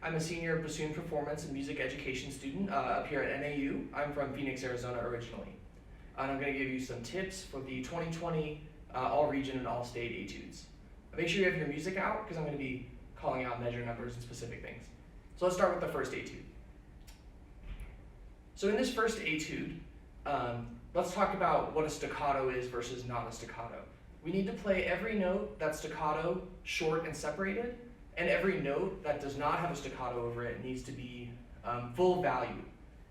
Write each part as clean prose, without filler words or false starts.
I'm a senior bassoon performance and music education student up here at NAU. I'm from Phoenix, Arizona originally. And I'm going to give you some tips for the 2020 all-region and all-state etudes. Make sure you have your music out because I'm going to be calling out measure numbers and specific things. So let's start with the first etude. So in this first etude, let's talk about what a staccato is versus not a staccato. We need to play every note that's staccato, short, and separated, and every note that does not have a staccato over it needs to be full value.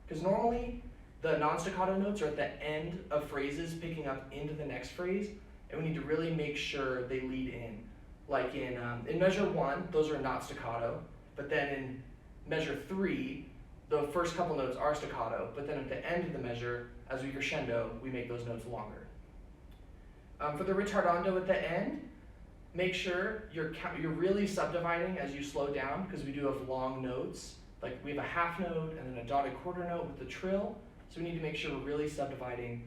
Because normally, the non-staccato notes are at the end of phrases picking up into the next phrase, and we need to really make sure they lead in. Like in measure 1, those are not staccato, but then in measure 3, the first couple notes are staccato, but then at the end of the measure, as we crescendo, we make those notes longer. For the ritardando at the end, make sure you're really subdividing as you slow down, because we do have long notes. Like we have a half note and then a dotted quarter note with the trill, so we need to make sure we're really subdividing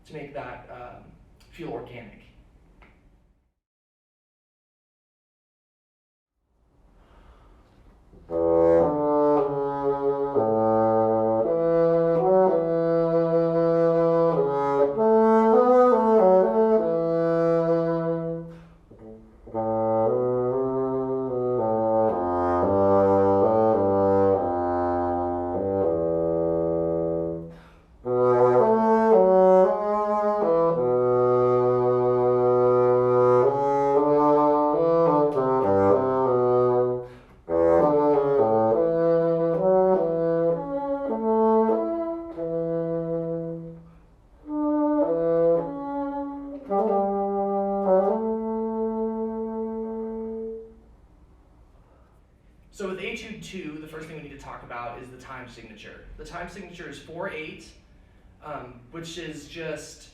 to make that feel organic. So with Etude 2, the first thing we need to talk about is the time signature. The time signature is 4/8, which is just,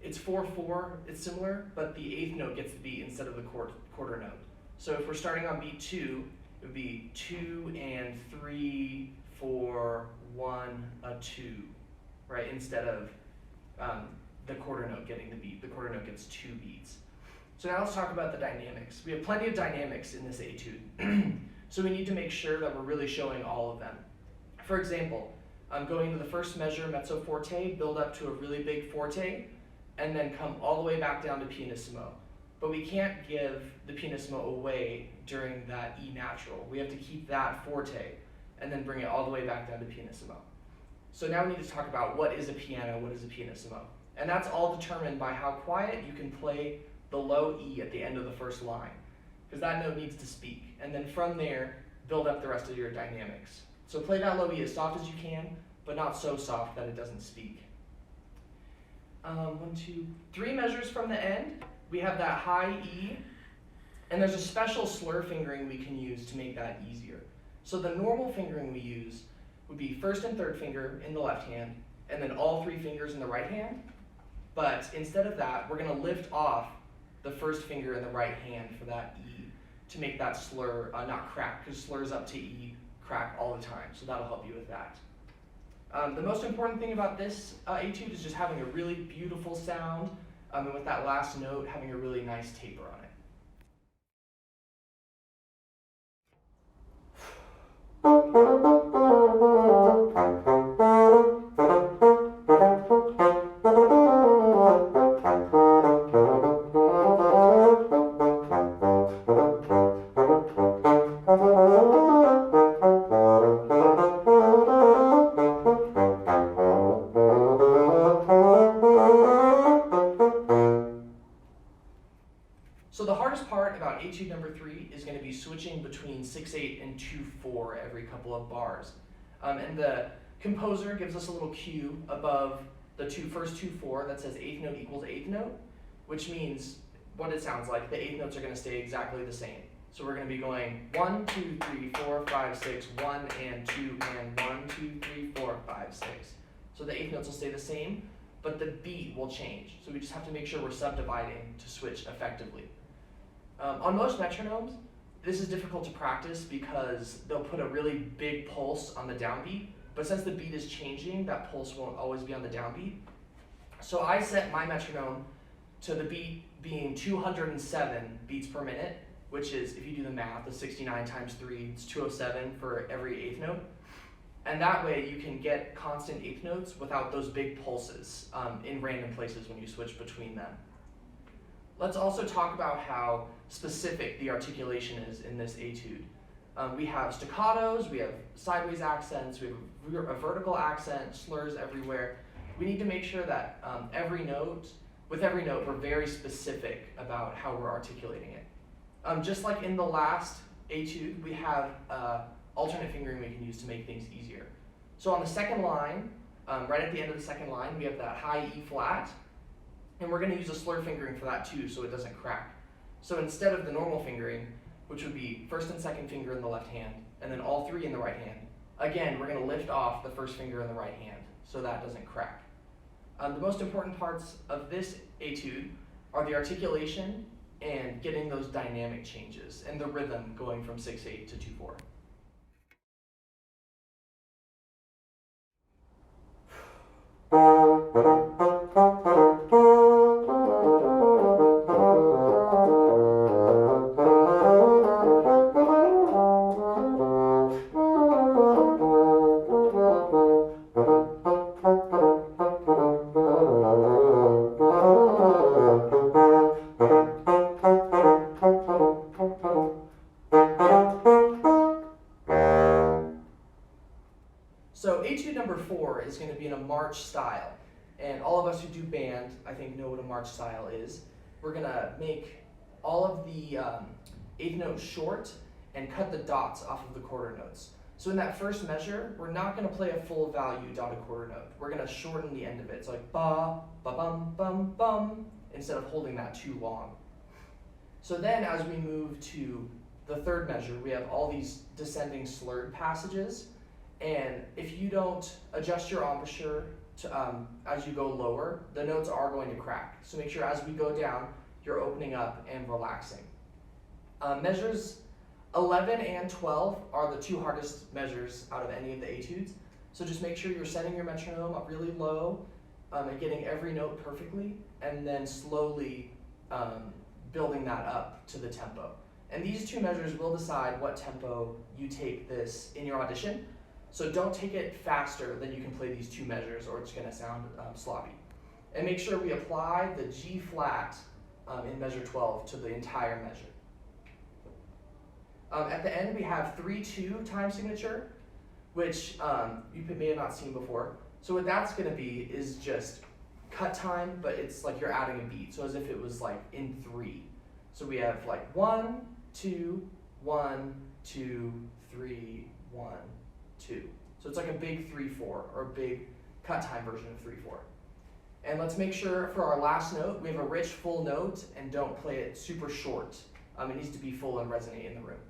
it's 4/4, it's similar, but the eighth note gets the beat instead of the quarter note. So if we're starting on beat 2, it would be 2 and 3, 4, 1, a 2, right? Instead of the quarter note getting the beat. The quarter note gets 2 beats. So now let's talk about the dynamics. We have plenty of dynamics in this etude. So we need to make sure that we're really showing all of them. For example, going into the first measure, mezzo forte, build up to a really big forte, and then come all the way back down to pianissimo. But we can't give the pianissimo away during that E natural. We have to keep that forte and then bring it all the way back down to pianissimo. So now we need to talk about what is a piano, what is a pianissimo. And that's all determined by how quiet you can play the low E at the end of the first line, because that note needs to speak. And then from there, build up the rest of your dynamics. So play that low E as soft as you can, but not so soft that it doesn't speak. 1, 2, 3 measures from the end, we have that high E, and there's a special slur fingering we can use to make that easier. So the normal fingering we use would be first and third finger in the left hand, and then all 3 fingers in the right hand. But instead of that, we're going to lift off the first finger in the right hand for that E to make that slur not crack, because slurs up to E crack all the time, so that'll help you with that. The most important thing about this etude is just having a really beautiful sound, and with that last note, having a really nice taper on it. So the hardest part about etude number 3 is going to be switching between 6/8 and 2/4 every couple of bars. And the composer gives us a little cue above the first 2/4 that says 8th note equals 8th note, which means what it sounds like, the 8th notes are going to stay exactly the same. So we're going to be going 1, 2, 3, 4, 5, 6, 1 and 2 and 1, 2, 3, 4, 5, 6. So the eighth notes will stay the same, but the beat will change. So we just have to make sure we're subdividing to switch effectively. On most metronomes, this is difficult to practice because they'll put a really big pulse on the downbeat, but since the beat is changing, that pulse won't always be on the downbeat. So I set my metronome to the beat being 207 beats per minute, which is, if you do the math, the 69 times 3, it's 207 for every eighth note. And that way you can get constant eighth notes without those big pulses in random places when you switch between them. Let's also talk about how specific the articulation is in this etude. We have staccatos, we have sideways accents, we have a vertical accent, slurs everywhere. We need to make sure that with every note, we're very specific about how we're articulating it. Just like in the last etude, we have alternate fingering we can use to make things easier. So on the second line, right at the end of the second line, we have that high E flat, and we're going to use a slur fingering for that too, so it doesn't crack. So instead of the normal fingering, which would be first and second finger in the left hand, and then all three in the right hand, again, we're going to lift off the first finger in the right hand, so that doesn't crack. The most important parts of this etude are the articulation and getting those dynamic changes, and the rhythm going from 6/8 to 2/4. So etude number 4 is going to be in a march style, and all of us who do band, I think, know what a march style is. We're going to make all of the eighth notes short and cut the dots off of the quarter notes. So in that first measure, we're not going to play a full value dotted quarter note. We're going to shorten the end of it. It's like ba, ba bum, bum, bum, instead of holding that too long. So then as we move to the third measure, we have all these descending slurred passages. And if you don't adjust your embouchure to, as you go lower, the notes are going to crack. So make sure as we go down, you're opening up and relaxing. Measures 11 and 12 are the two hardest measures out of any of the etudes. So just make sure you're setting your metronome up really low and getting every note perfectly, and then slowly building that up to the tempo. And these two measures will decide what tempo you take this in your audition. So don't take it faster than you can play these two measures, or it's going to sound sloppy. And make sure we apply the G flat in measure 12 to the entire measure. At the end, we have 3/2 time signature, which you may have not seen before. So what that's going to be is just cut time, but it's like you're adding a beat, so as if it was like in 3. So we have like 1, 2, 1, 2, 3, 1, 2. So it's like a big 3/4, or a big cut time version of 3/4. And let's make sure for our last note, we have a rich full note and don't play it super short. It needs to be full and resonate in the room.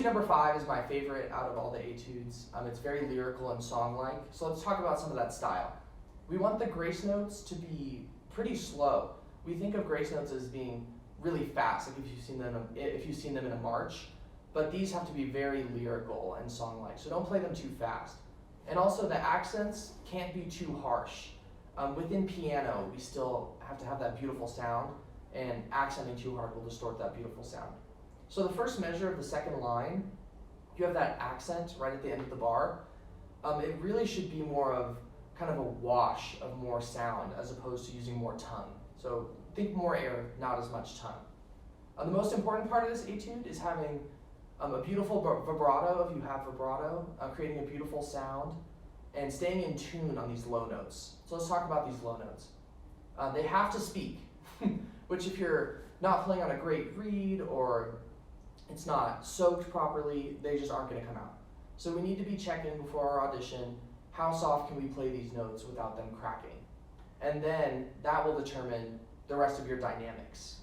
Etude number 5 is my favorite out of all the etudes. It's very lyrical and song-like. So let's talk about some of that style. We want the grace notes to be pretty slow. We think of grace notes as being really fast, like if you've seen them in a march, but these have to be very lyrical and song-like. So don't play them too fast. And also the accents can't be too harsh. Within piano, we still have to have that beautiful sound, and accenting too hard will distort that beautiful sound. So the first measure of the second line, you have that accent right at the end of the bar. It really should be more of kind of a wash of more sound as opposed to using more tongue. So think more air, not as much tongue. The most important part of this etude is having a beautiful vibrato, if you have vibrato, creating a beautiful sound, and staying in tune on these low notes. So let's talk about these low notes. They have to speak, which if you're not playing on a great reed or it's not soaked properly, they just aren't going to come out. So we need to be checking before our audition, how soft can we play these notes without them cracking? And then that will determine the rest of your dynamics.